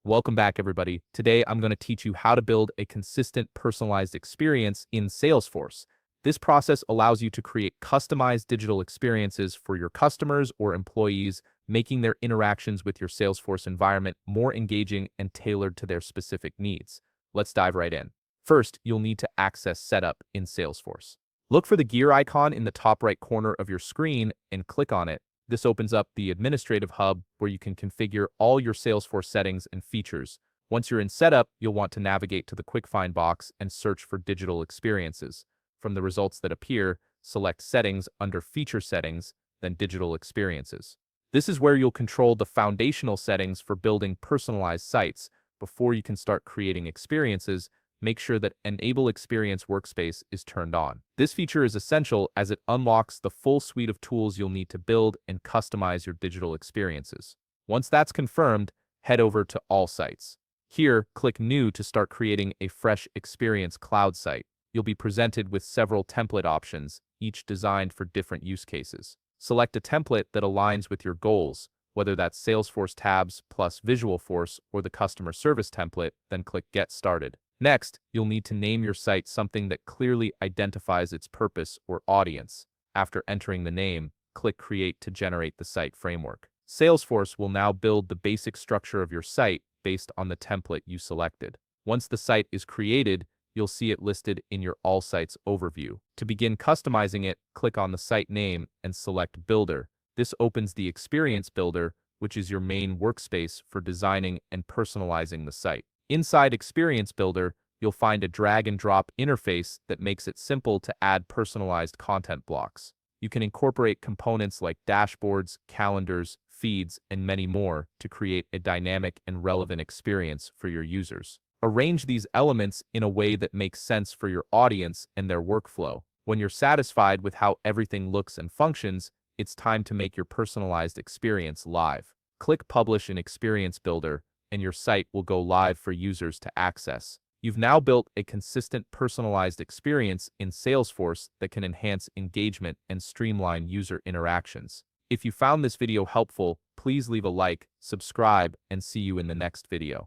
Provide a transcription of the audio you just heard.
Welcome back, everybody. Today, I'm going to teach you how to build a consistent personalized experience in Salesforce. This process allows you to create customized digital experiences for your customers or employees, making their interactions with your Salesforce environment more engaging and tailored to their specific needs. Let's dive right in. First, you'll need to access Setup in Salesforce. Look for the gear icon in the top right corner of your screen and click on it. This opens up the administrative hub where you can configure all your Salesforce settings and features. Once you're in Setup, you'll want to navigate to the Quick Find box and search for digital experiences. From the results that appear, select Settings under Feature Settings, then Digital Experiences. This is where you'll control the foundational settings for building personalized sites. Before you can start creating experiences, make sure that Enable Experience Workspace is turned on. This feature is essential as it unlocks the full suite of tools you'll need to build and customize your digital experiences. Once that's confirmed, head over to All Sites. Here, click New to start creating a fresh Experience Cloud site. You'll be presented with several template options, each designed for different use cases. Select a template that aligns with your goals, whether that's Salesforce tabs plus Visualforce or the customer service template, then click Get Started. Next, you'll need to name your site something that clearly identifies its purpose or audience. After entering the name, click Create to generate the site framework. Salesforce will now build the basic structure of your site based on the template you selected. Once the site is created, you'll see it listed in your All Sites overview. To begin customizing it, click on the site name and select Builder. This opens the Experience Builder, which is your main workspace for designing and personalizing the site. Inside Experience Builder, you'll find a drag-and-drop interface that makes it simple to add personalized content blocks. You can incorporate components like dashboards, calendars, feeds, and many more to create a dynamic and relevant experience for your users. Arrange these elements in a way that makes sense for your audience and their workflow. When you're satisfied with how everything looks and functions, it's time to make your personalized experience live. Click Publish in Experience Builder, and your site will go live for users to access. You've now built a consistent personalized experience in Salesforce that can enhance engagement and streamline user interactions. If you found this video helpful, please leave a like, subscribe, and see you in the next video.